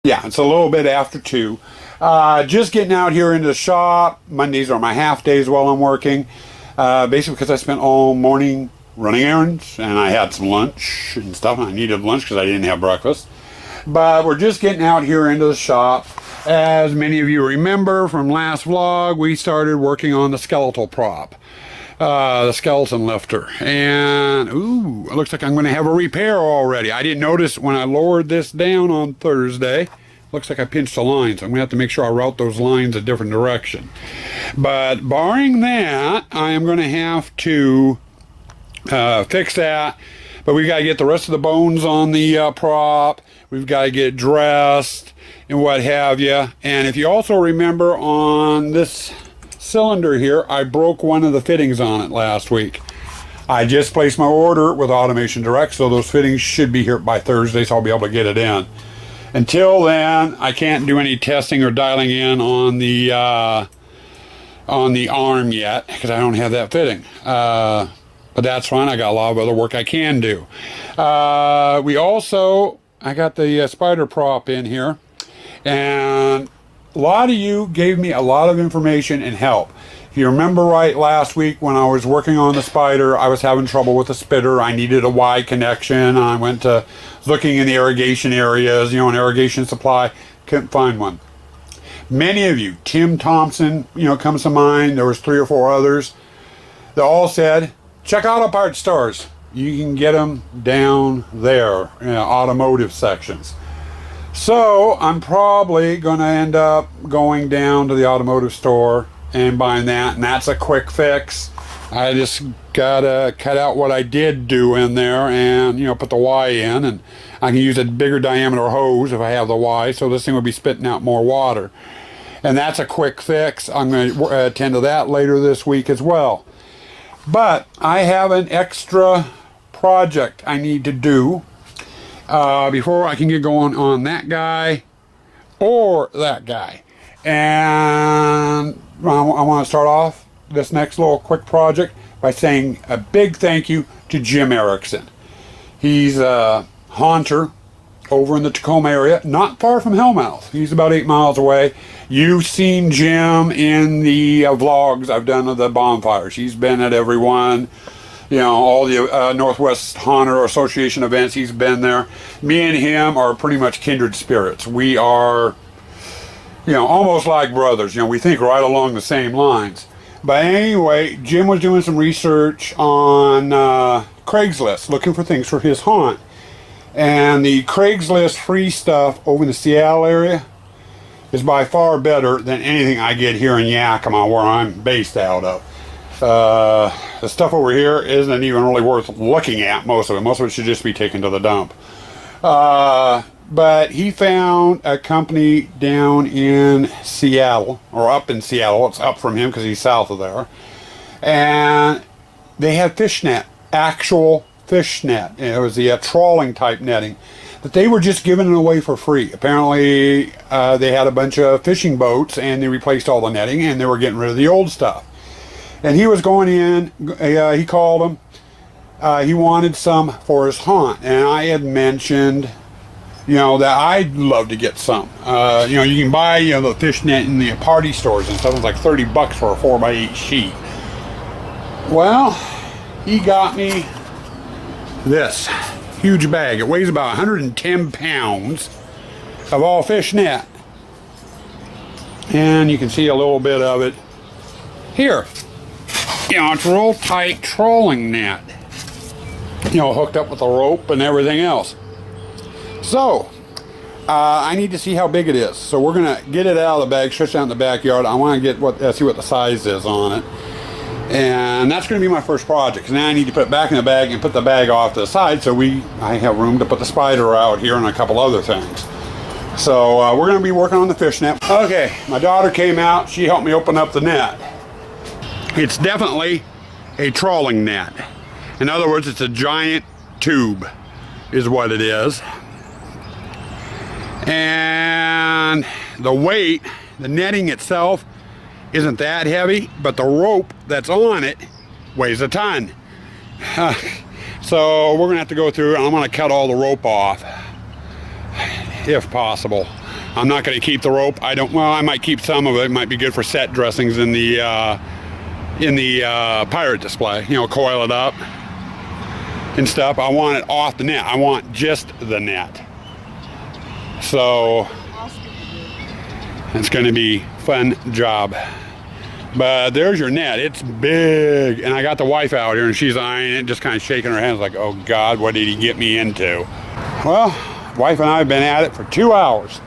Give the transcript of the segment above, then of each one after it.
Yeah, it's a little bit after 2. Just getting out here into the shop. Mondays are my half days while I'm working. Basically because I spent all morning running errands and I had some lunch and stuff. And I needed lunch because I didn't have breakfast. But we're just getting out here into the shop. As many of you remember from last vlog, we started working on the skeletal prop. The skeleton lifter, and ooh, it looks like I'm going to have a repair already. I didn't notice when I lowered this down on Thursday. Looks like I pinched a line, so I'm going to have to make sure I route those lines a different direction. But barring that, I am going to have to fix that. But we've got to get the rest of the bones on the prop. We've got to get dressed and what have you. And if you also remember on this cylinder here, I broke one of the fittings on it last week. I just placed my order with Automation Direct, so those fittings should be here by Thursday, so I'll be able to get it in. Until then, I can't do any testing or dialing in on the arm yet because I don't have that fitting. But that's fine. I got a lot of other work I can do. I got the spider prop in here, and a lot of you gave me a lot of information and help. If you remember right, last week when I was working on the spider, I was having trouble with the spitter. I needed a Y connection. I went to looking in the irrigation areas, an irrigation supply. Couldn't find one. Many of you, Tim Thompson, comes to mind. There was 3 or 4 others. They all said, check auto parts stores. You can get them down there, automotive sections. So I'm probably going to end up going down to the automotive store and buying that, and that's a quick fix. I just gotta cut out what I did do in there and put the Y in, and I can use a bigger diameter hose if I have the Y, so this thing will be spitting out more water. And that's a quick fix. I'm going to attend to that later this week as well. But I have an extra project I need to do before I can get going on that guy or that guy. And I want to start off this next little quick project by saying a big thank you to Jim Erickson. He's a haunter over in the Tacoma area, not far from Hellmouth. He's about 8 miles away. You've seen Jim in the vlogs I've done of the bonfires. He's been at every one. All the Northwest Haunter Association events, he's been there. Me and him are pretty much kindred spirits. We are, almost like brothers. We think right along the same lines. But anyway, Jim was doing some research on Craigslist, looking for things for his haunt. And the Craigslist free stuff over in the Seattle area is by far better than anything I get here in Yakima, where I'm based out of. The stuff over here isn't even really worth looking at, most of it. Most of it should just be taken to the dump. But he found a company down in Seattle, or up in Seattle. It's up from him because he's south of there. And they had fishnet, actual fishnet. It was the trawling type netting that they were just giving it away for free. Apparently they had a bunch of fishing boats and they replaced all the netting and they were getting rid of the old stuff. And he was going in, he called him, he wanted some for his haunt. And I had mentioned, that I'd love to get some. You can buy, the fishnet in the party stores and stuff. It's like $30 for a 4x8 sheet. Well, he got me this huge bag. It weighs about 110 pounds of all fishnet. And you can see a little bit of it here. It's a real tight trolling net. Hooked up with a rope and everything else. So, I need to see how big it is. So we're going to get it out of the bag, stretch it out in the backyard. I want to get see what the size is on it. And that's going to be my first project. Now I need to put it back in the bag and put the bag off to the side so I have room to put the spider out here and a couple other things. So we're going to be working on the fishnet. Okay, my daughter came out. She helped me open up the net. It's definitely a trawling net. In other words, it's a giant tube is what it is. And the weight, the netting itself, isn't that heavy, but the rope that's on it weighs a ton. So we're gonna have to go through and I'm gonna cut all the rope off if possible. I'm not going to keep the rope. Well, I might keep some of it. It might be good for set dressings in the pirate display. You know, coil it up and stuff. I want it off the net. I want just the net. So it's going to be a fun job. But there's your net. It's big. And I got the wife out here and she's eyeing it, just kind of shaking her hands like, oh God, what did he get me into? Well, wife and I have been at it for 2 hours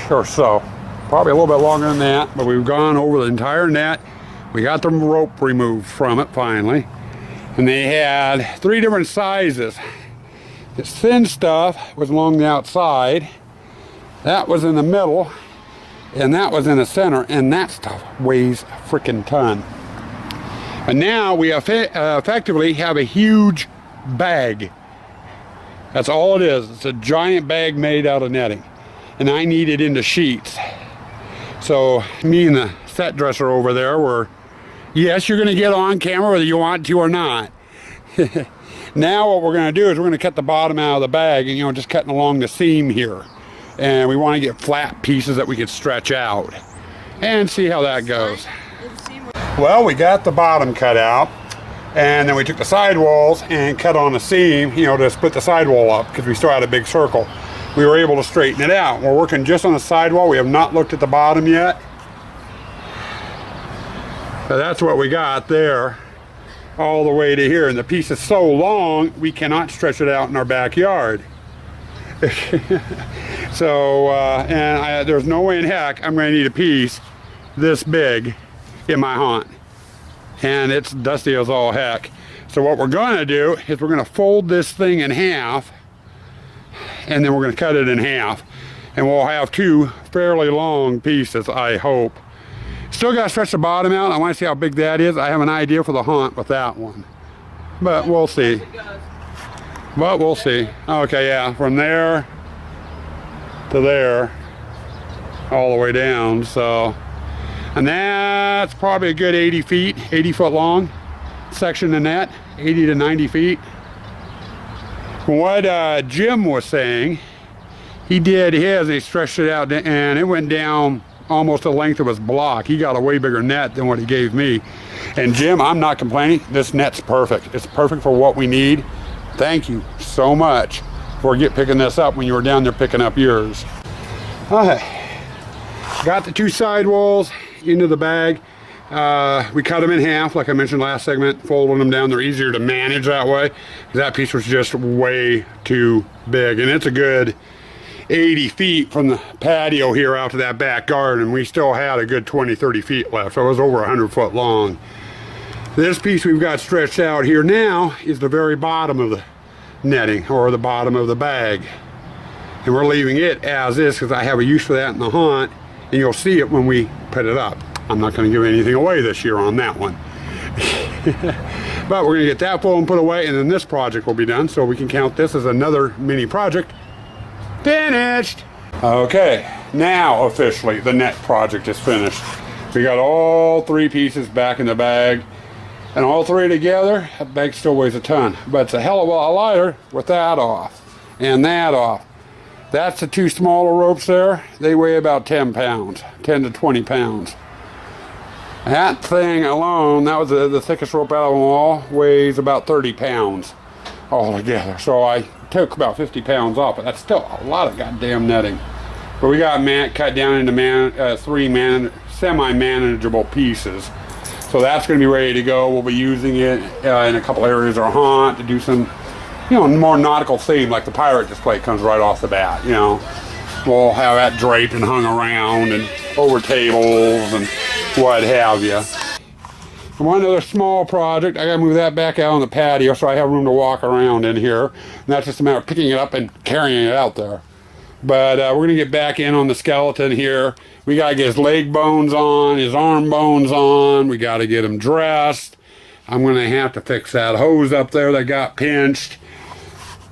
or so. Probably a little bit longer than that, but we've gone over the entire net. We got the rope removed from it finally. And they had 3 different sizes. This thin stuff was along the outside. That was in the middle. And that was in the center. And that stuff weighs a freaking ton. And now we effectively have a huge bag. That's all it is. It's a giant bag made out of netting. And I need it into sheets. So me and the set dresser over there were, yes, you're going to get on camera whether you want to or not. Now what we're going to do is we're going to cut the bottom out of the bag and, you know, just cutting along the seam here. And we want to get flat pieces that we can stretch out and see how that goes. Well, we got the bottom cut out and then we took the sidewalls and cut on the seam, you know, to split the sidewall up because we still had a big circle. We were able to straighten it out. We're working just on the sidewall. We have not looked at the bottom yet. But that's what we got there all the way to here. And the piece is so long, we cannot stretch it out in our backyard. So, there's no way in heck I'm going to need a piece this big in my haunt. And it's dusty as all heck. So what we're going to do is we're going to fold this thing in half. And then we're going to cut it in half. And we'll have 2 fairly long pieces, I hope. Still got to stretch the bottom out. I want to see how big that is. I have an idea for the haunt with that one. But we'll see. But we'll see. Okay, yeah, from there to there, all the way down. So, and that's probably a good 80 feet, 80 foot long section of net, 80 to 90 feet. From what Jim was saying, he did his and he stretched it out and it went down almost the length of his block. He got a way bigger net than what he gave me. And Jim, I'm not complaining. This net's perfect. It's perfect for what we need. Thank you so much for picking this up when you were down there picking up yours. Okay, got the 2 sidewalls into the bag. We cut them in half, like I mentioned last segment, folding them down. They're easier to manage that way. That piece was just way too big, and it's a good 80 feet from the patio here out to that back garden. We still had a good 20-30 feet left, so it was over 100 foot long. This piece we've got stretched out here now is the very bottom of the netting, or the bottom of the bag. And we're leaving it as is because I have a use for that in the haunt, and you'll see it when we put it up. I'm not going to give anything away this year on that one. But we're going to get that full and put away, and then this project will be done, so we can count this as another mini project finished. Okay, now officially the net project is finished. We got all 3 pieces back in the bag. And all 3 together, that bag still weighs a ton. But it's a hell of a lot lighter with that off and that off. That's the 2 smaller ropes there. They weigh about 10 pounds, 10 to 20 pounds. That thing alone, that was the thickest rope out of them all, weighs about 30 pounds altogether. So I took about 50 pounds off, but that's still a lot of goddamn netting. But we got cut down into 3 semi-manageable pieces. So that's going to be ready to go. We'll be using it in a couple areas of our haunt to do some, you know, more nautical theme, like the pirate display comes right off the bat, you know. We'll have that draped and hung around and over tables and what have you. One other small project, I got to move that back out on the patio so I have room to walk around in here. And that's just a matter of picking it up and carrying it out there. But we're going to get back in on the skeleton here. We got to get his leg bones on, his arm bones on. We got to get him dressed. I'm going to have to fix that hose up there that got pinched.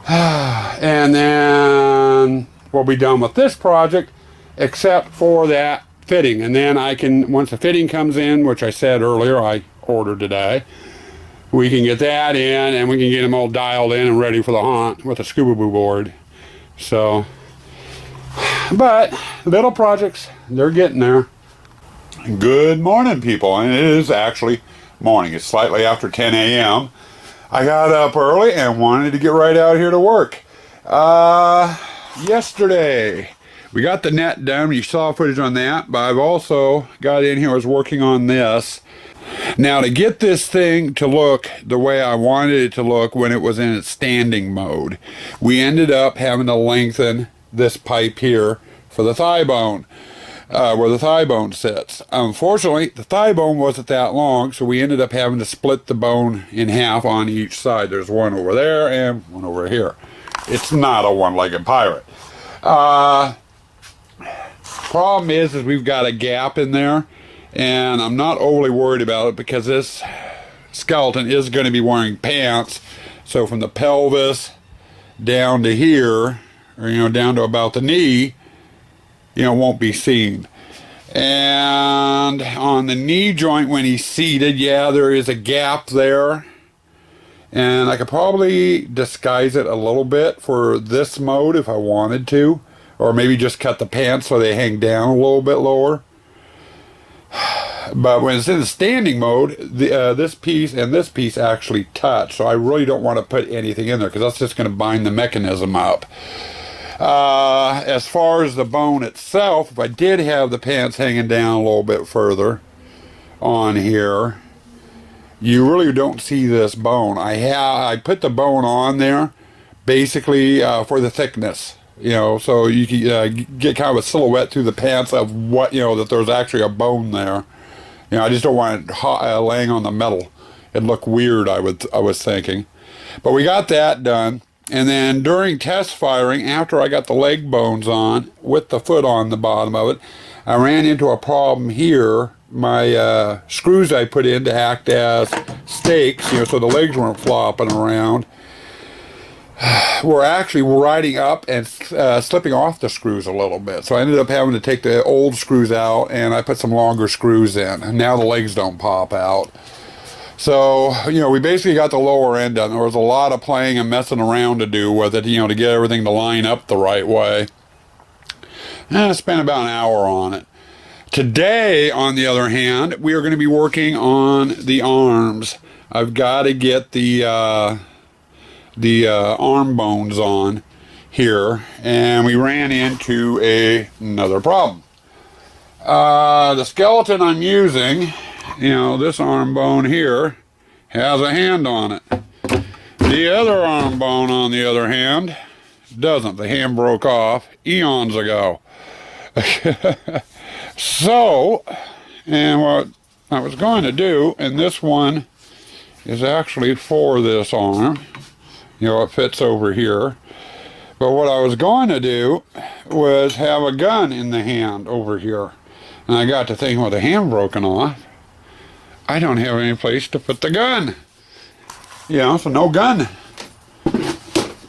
And then we'll be done with this project, except for that fitting. And then I can, once the fitting comes in, which I said earlier I ordered today, we can get that in and we can get them all dialed in and ready for the haunt with a scuba boo board. So But little projects, they're getting there. Good morning, people. And it is actually morning. It's slightly after 10 a.m. I got up early and wanted to get right out here to work. Yesterday, we got the net done. You saw footage on that, but I've also got in here, I was working on this. Now, to get this thing to look the way I wanted it to look when it was in its standing mode, we ended up having to lengthen this pipe here for the thigh bone, where the thigh bone sits. Unfortunately, the thigh bone wasn't that long, so we ended up having to split the bone in half on each side. There's one over there and one over here. It's not a one-legged pirate. Problem is we've got a gap in there, and I'm not overly worried about it because this skeleton is going to be wearing pants. So from the pelvis down to here, or down to about the knee, won't be seen. And on the knee joint when he's seated, yeah, there is a gap there. And I could probably disguise it a little bit for this mode if I wanted to. Or maybe just cut the pants so they hang down a little bit lower. But when it's in the standing mode, this piece and this piece actually touch. So I really don't want to put anything in there because that's just going to bind the mechanism up. As far as the bone itself, if I did have the pants hanging down a little bit further on here, you really don't see this bone. I put the bone on there basically for the thickness, so you can get kind of a silhouette through the pants of what, that there's actually a bone there. I just don't want it laying on the metal. It'd look weird, I was thinking. But we got that done. And then during test firing, after I got the leg bones on, with the foot on the bottom of it, I ran into a problem here. My screws I put in to act as stakes, so the legs weren't flopping around, were actually riding up and slipping off the screws a little bit. So I ended up having to take the old screws out, and I put some longer screws in. And now the legs don't pop out. So, we basically got the lower end done. There was a lot of playing and messing around to do with it, to get everything to line up the right way. And I spent about an hour on it. Today, on the other hand, we are going to be working on the arms. I've got to get the arm bones on here, and we ran into another problem. The skeleton I'm using, this arm bone here has a hand on it. The other arm bone, on the other hand, doesn't. The hand broke off eons ago. So, and what I was going to do, and this one is actually for this arm, it fits over here. But what I was going to do was have a gun in the hand over here. And I got to thinking, with the hand broken off, I don't have any place to put the gun. So no gun.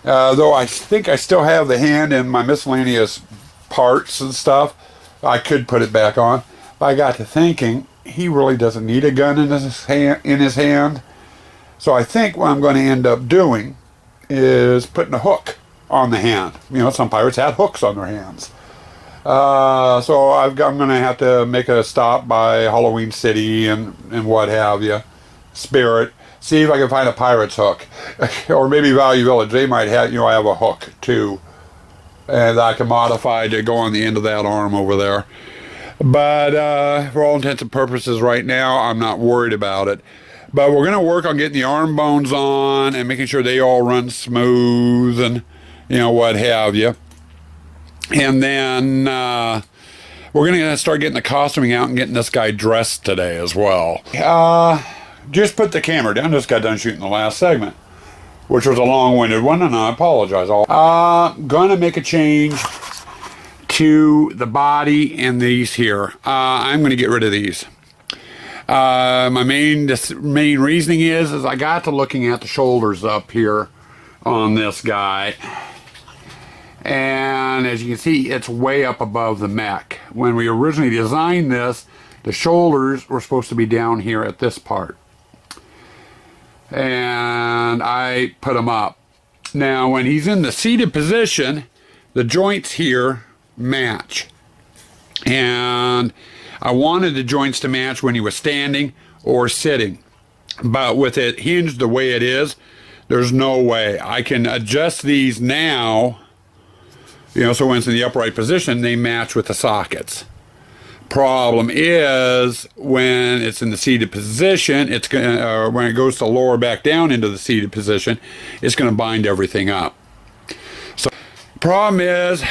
Though I think I still have the hand in my miscellaneous parts and stuff, I could put it back on. But I got to thinking, he really doesn't need a gun in his hand. So I think what I'm going to end up doing is putting a hook on the hand. Some pirates had hooks on their hands. So I'm going to have to make a stop by Halloween City and what have you, Spirit, see if I can find a pirate's hook. Or maybe Value Village, they might have, I have a hook too. And I can modify to go on the end of that arm over there. But for all intents and purposes right now, I'm not worried about it. But we're going to work on getting the arm bones on and making sure they all run smooth and, what have you. And then we're going to start getting the costuming out and getting this guy dressed today as well. Just put the camera down. Just got done shooting the last segment, which was a long-winded one, and I apologize. Going to make a change to the body and these here. I'm going to get rid of these. My main reasoning is I got to looking at the shoulders up here on this guy, and as you can see, it's way up above the neck. When we originally designed this, the shoulders were supposed to be down here at this part, and I put them up. Now when he's in the seated position, the joints here match. And I wanted the joints to match when he was standing or sitting. But with it hinged the way it is, there's no way. I can adjust these now, so when it's in the upright position, they match with the sockets. Problem is, when it's in the seated position, it's gonna, when it goes to lower back down into the seated position, it's going to bind everything up. So, problem is,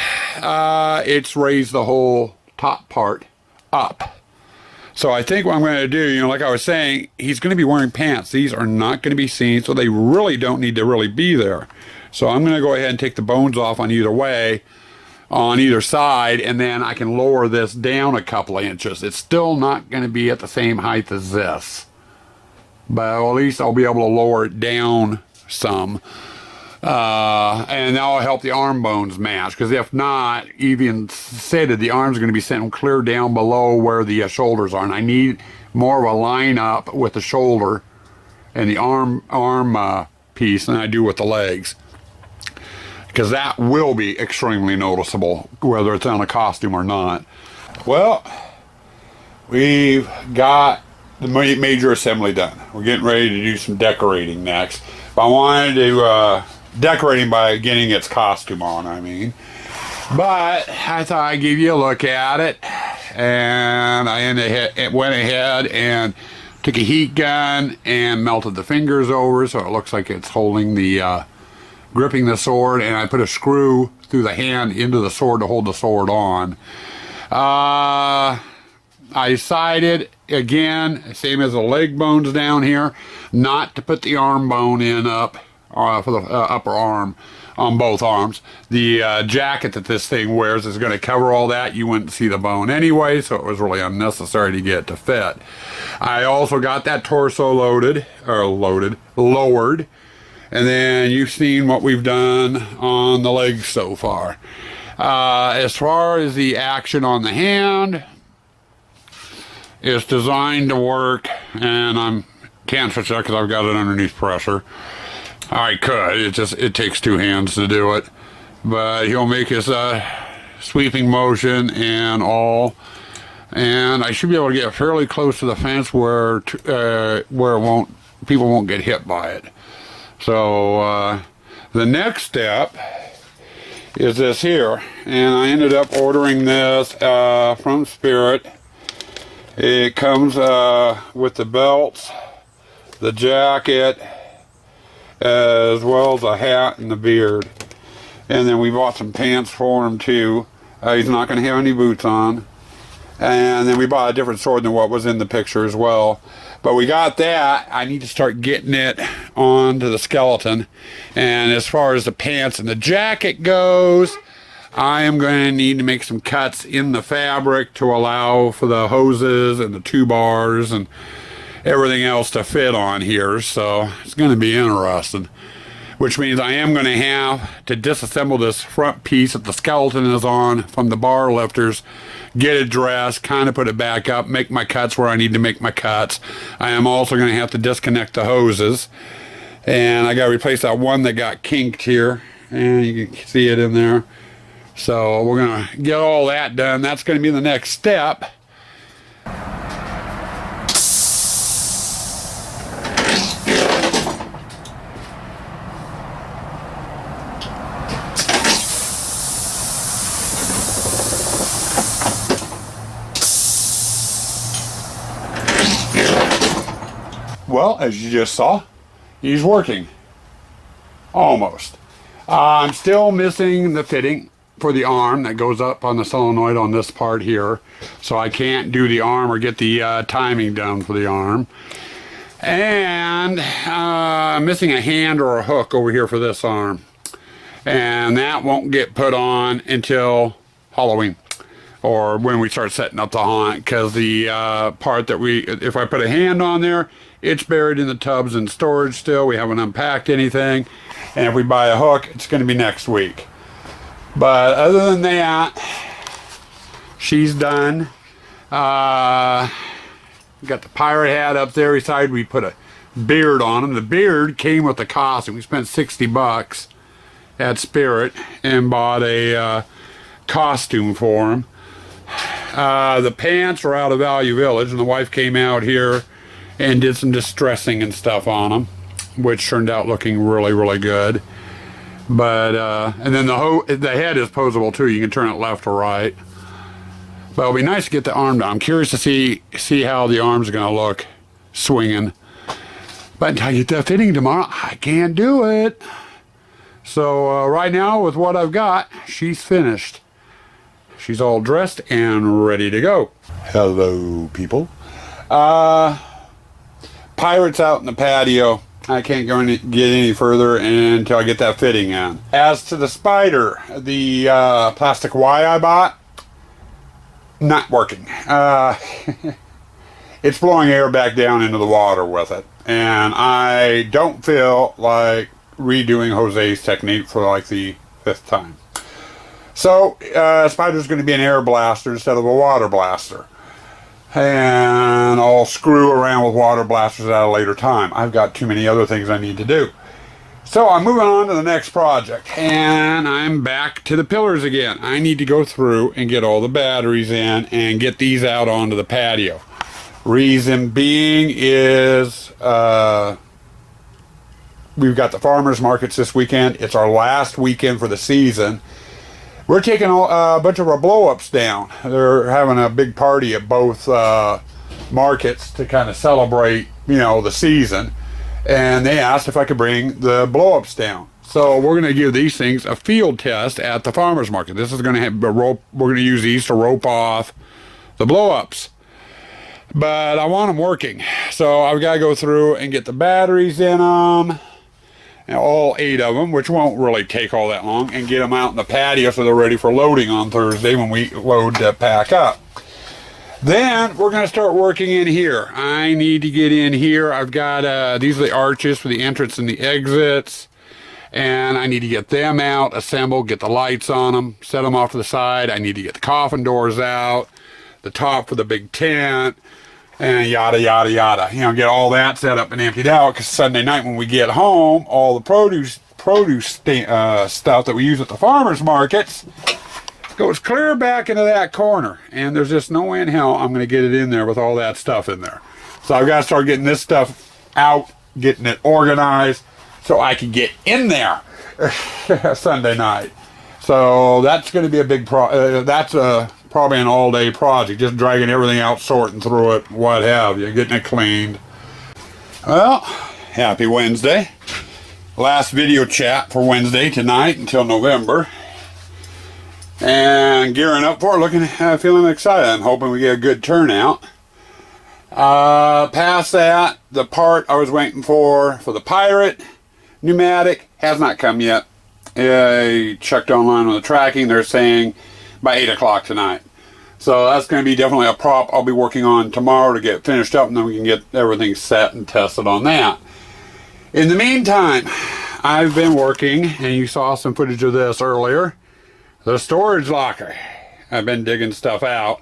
it's raised the whole top part up. So I think what I'm going to do, like I was saying, he's going to be wearing pants. These are not going to be seen, so they really don't need to really be there. So I'm going to go ahead and take the bones off on either way, on either side, and then I can lower this down a couple of inches. It's still not going to be at the same height as this, but at least I'll be able to lower it down some. And that'll help the arm bones match, because if not, even said, the arm's going to be sitting clear down below where the shoulders are, and I need more of a line up with the shoulder and the arm piece than I do with the legs, because that will be extremely noticeable whether it's on a costume or not. Well, we've got the major assembly done. We're getting ready to do some decorating next, but I wanted to decorating by getting its costume on, but I thought I'd give you a look at it, and I went ahead and took a heat gun and melted the fingers over so it looks like it's holding the gripping the sword, and I put a screw through the hand into the sword to hold the sword on. I decided, again, same as the leg bones down here, not to put the arm bone in up for the upper arm on both arms. The jacket that this thing wears is going to cover all that. You wouldn't see the bone anyway, so it was really unnecessary to get it to fit. I also got that torso lowered, and then you've seen what we've done on the legs so far. As far as the action on the hand, it's designed to work, and I can't switch that because I've got it underneath pressure. I could, it takes two hands to do it, but he'll make his sweeping motion and all, and I should be able to get fairly close to the fence where people won't get hit by it. So the next step is this here, and I ended up ordering this from Spirit. It comes with the belts, the jacket, as well as a hat and the beard. And then we bought some pants for him too. He's not going to have any boots on. And then we bought a different sword than what was in the picture as well. But we got that. I need to start getting it onto the skeleton. And as far as the pants and the jacket goes, I am going to need to make some cuts in the fabric to allow for the hoses and the 2 bars and everything else to fit on here. So it's going to be interesting, which means I am going to have to disassemble this front piece that the skeleton is on from the bar lifters, get it dressed, kind of put it back up, make my cuts where I need to make my cuts. I am also going to have to disconnect the hoses, and I got to replace that one that got kinked here, and you can see it in there. So we're going to get all that done. That's going to be the next step. Well, as you just saw, he's working. Almost. I'm still missing the fitting for the arm that goes up on the solenoid on this part here. So I can't do the arm or get the timing done for the arm. And I'm missing a hand or a hook over here for this arm. And that won't get put on until Halloween, or when we start setting up the haunt, because the part that if I put a hand on there, it's buried in the tubs in storage still. We haven't unpacked anything. And if we buy a hook, it's going to be next week. But other than that, she's done. Got the pirate hat up there. Decided we put a beard on him. The beard came with the costume. We spent $60 at Spirit and bought a costume for him. The pants are out of Value Village, and the wife came out here and did some distressing and stuff on them, which turned out looking really, really good. But and then the head is posable too. You can turn it left or right. But it'll be nice to get the arm down. I'm curious to see how the arm's going to look swinging. But until I get that fitting tomorrow, I can't do it. So right now, with what I've got, she's finished. She's all dressed and ready to go. Hello, people. Pirate's out in the patio. I can't get any further until I get that fitting in. As to the Spider, the plastic Y I bought, not working. It's blowing air back down into the water with it. And I don't feel like redoing Jose's technique for like the 5th time. So, Spider's going to be an air blaster instead of a water blaster. And I'll screw around with water blasters at a later time. I've got too many other things I need to do. So I'm moving on to the next project. And I'm back to the pillars again. I need to go through and get all the batteries in and get these out onto the patio. Reason being is we've got the farmers markets this weekend. It's our last weekend for the season. We're taking a bunch of our blow-ups down. They're having a big party at both markets to kind of celebrate, you know, the season. And they asked if I could bring the blow-ups down. So we're going to give these things a field test at the farmers market. This is going to have a rope. We're going to use these to rope off the blow-ups. But I want them working. So I've got to go through and get the batteries in them. And all 8 of them, which won't really take all that long, and get them out in the patio so they're ready for loading on Thursday when we load to pack up. Then we're going to start working in here. I need to get in here. I've got these are the arches for the entrance and the exits, and I need to get them out, assemble, get the lights on them, set them off to the side. I need to get the coffin doors out, the top for the big tent, and yada yada yada. You know, get all that set up and emptied out, because Sunday night when we get home, all the produce stuff that we use at the farmers markets goes clear back into that corner, and there's just no way in hell I'm going to get it in there with all that stuff in there. So I've got to start getting this stuff out, getting it organized so I can get in there Sunday night. So that's going to be a big probably an all-day project, just dragging everything out, sorting through it, what have you, getting it cleaned. Well, happy Wednesday. Last video chat for Wednesday tonight until November. And gearing up for it, feeling excited. I'm hoping we get a good turnout. Past that, the part I was waiting for the Pirate pneumatic has not come yet. I checked online on the tracking. They're saying by 8 o'clock tonight. So that's going to be definitely a prop I'll be working on tomorrow to get finished up, and then we can get everything set and tested on that. In the meantime, I've been working, and you saw some footage of this earlier, the storage locker. I've been digging stuff out.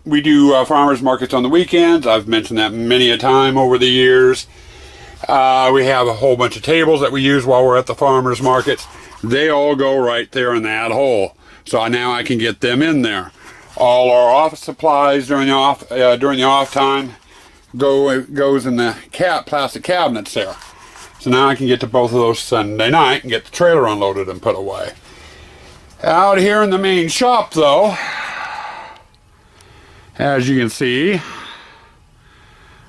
We do farmers markets on the weekends. I've mentioned that many a time over the years. We have a whole bunch of tables that we use while we're at the farmers markets. They all go right there in that hole. So now I can get them in there. All our office supplies during the off time goes in the plastic cabinets there. So now I can get to both of those Sunday night and get the trailer unloaded and put away. Out here in the main shop though, as you can see,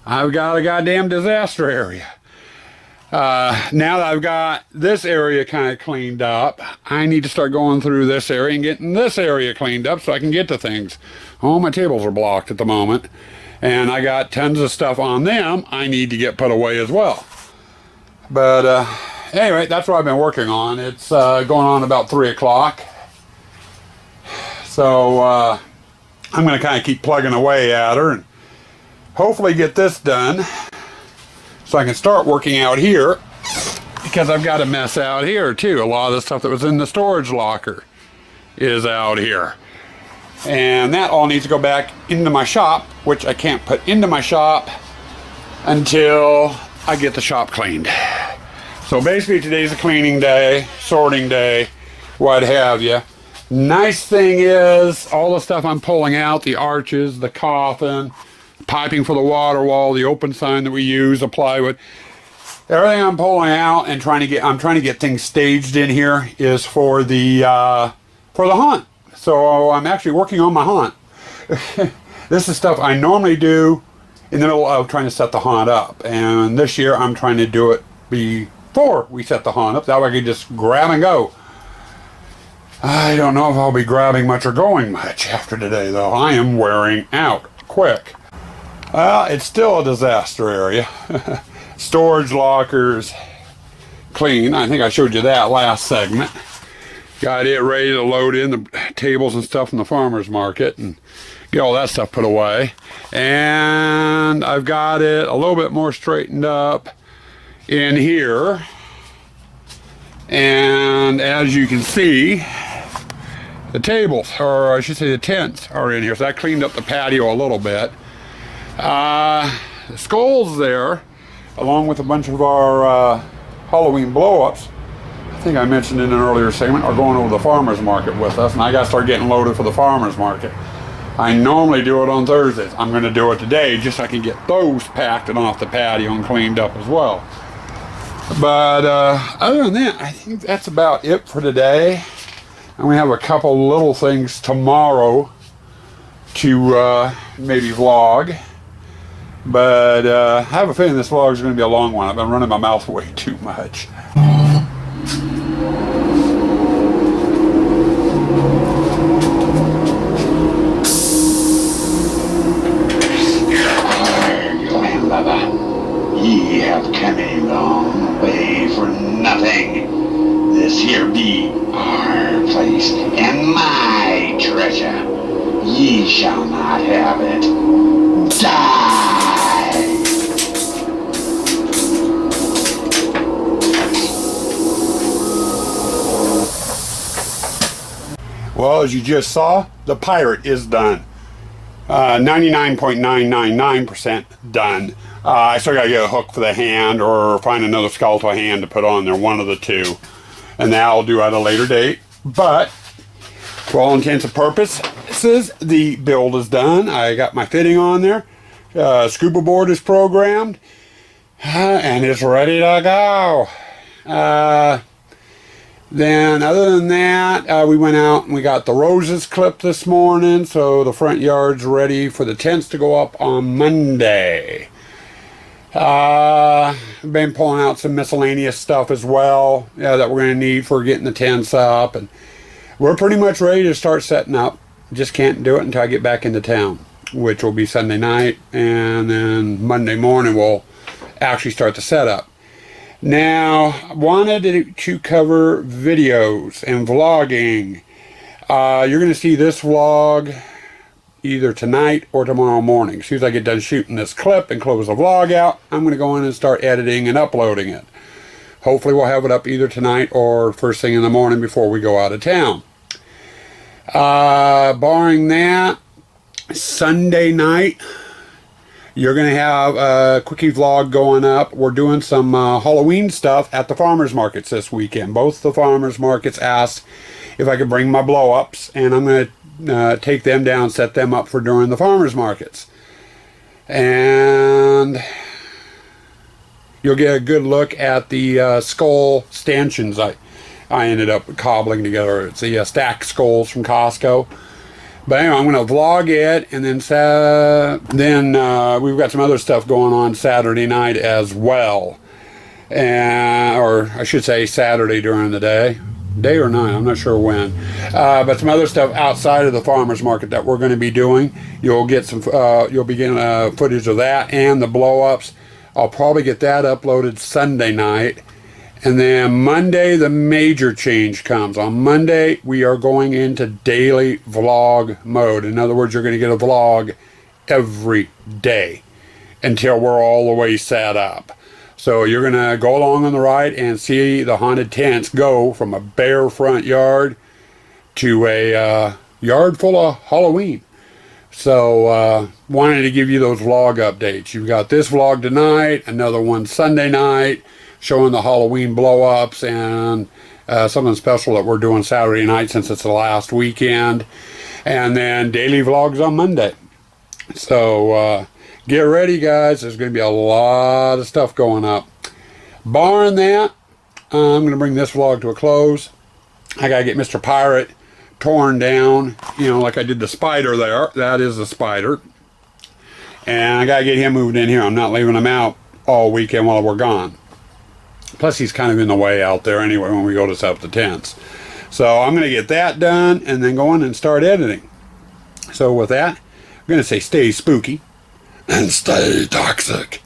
I've got a goddamn disaster area. Now that I've got this area kind of cleaned up, I need to start going through this area and getting this area cleaned up so I can get to things. All my tables are blocked at the moment, and I got tons of stuff on them I need to get put away as well. But anyway, that's what I've been working on. It's going on about 3 o'clock. So I'm going to kind of keep plugging away at her and hopefully get this done so I can start working out here, because I've got a mess out here too. A lot of the stuff that was in the storage locker is out here, and that all needs to go back into my shop, which I can't put into my shop until I get the shop cleaned. So basically today's a cleaning day, sorting day, what have you. Nice thing is, all the stuff I'm pulling out, the arches, the coffin, piping for the water wall, the open sign that we use, the plywood, everything I'm pulling out and I'm trying to get things staged in here is for the hunt. So I'm actually working on my hunt. This is stuff I normally do in the middle of trying to set the hunt up, and this year I'm trying to do it before we set the hunt up. That way I can just grab and go. I don't know if I'll be grabbing much or going much after today, though. I am wearing out quick. It's still a disaster area. Storage lockers clean. I think I showed you that last segment. Got it ready to load in the tables and stuff from the farmer's market and get all that stuff put away. And I've got it a little bit more straightened up in here. And as you can see, the tables, or I should say the tents, are in here. So I cleaned up the patio a little bit. The skulls there, along with a bunch of our Halloween blow-ups, I think I mentioned in an earlier segment, are going over to the farmer's market with us, and I got to start getting loaded for the farmer's market. I normally do it on Thursdays. I'm going to do it today just so I can get those packed and off the patio and cleaned up as well. But other than that, I think that's about it for today. And we have a couple little things tomorrow to maybe vlog. But I have a feeling this vlog is going to be a long one. I've been running my mouth way too much. Ye have come a long way for nothing. This here be our place and my treasure. Ye shall not have it. Die! Well, as you just saw, the pirate is done. 99.999% done. I still gotta get a hook for the hand or find another skeletal hand to put on there, one of the two. And that I'll do at a later date. But, for all intents and purposes, the build is done. I got my fitting on there. Scuba board is programmed. And it's ready to go. Then, other than that, we went out and we got the roses clipped this morning. So the front yard's ready for the tents to go up on Monday. I've been pulling out some miscellaneous stuff as well that we're going to need for getting the tents up, and we're pretty much ready to start setting up. Just can't do it until I get back into town, which will be Sunday night, and then Monday morning we'll actually start the setup. Now, I wanted to cover videos and vlogging. You're going to see this vlog either tonight or tomorrow morning. As soon as I get done shooting this clip and close the vlog out, I'm going to go in and start editing and uploading it. Hopefully we'll have it up either tonight or first thing in the morning before we go out of town. Barring that, Sunday night, you're going to have a quickie vlog going up. We're doing some Halloween stuff at the farmers markets this weekend. Both the farmers markets asked if I could bring my blow-ups, and I'm going to take them down, set them up for during the farmers markets. And you'll get a good look at the skull stanchions I ended up cobbling together. It's the stacked skulls from Costco. But anyway, I'm going to vlog it, and then we've got some other stuff going on Saturday night as well. Or I should say Saturday during the day. Day or night, I'm not sure when. But some other stuff outside of the farmers market that we're going to be doing. You'll get some, you'll be getting footage of that and the blow-ups. I'll probably get that uploaded Sunday night. And then Monday, the major change comes. On Monday, we are going into daily vlog mode. In other words, you're going to get a vlog every day until we're all the way set up. So you're going to go along on the ride and see the haunted tents go from a bare front yard to a yard full of Halloween. So wanted to give you those vlog updates. You've got this vlog tonight, another one Sunday night, showing the Halloween blow-ups and something special that we're doing Saturday night since it's the last weekend. And then daily vlogs on Monday. So get ready, guys. There's going to be a lot of stuff going up. Barring that, I'm going to bring this vlog to a close. I got to get Mr. Pirate torn down, you know, like I did the spider there. That is the spider. And I got to get him moved in here. I'm not leaving him out all weekend while we're gone. Plus, he's kind of in the way out there anyway when we go to set up the tents. So I'm going to get that done and then go in and start editing. So with that, I'm going to say stay spooky and stay toxic.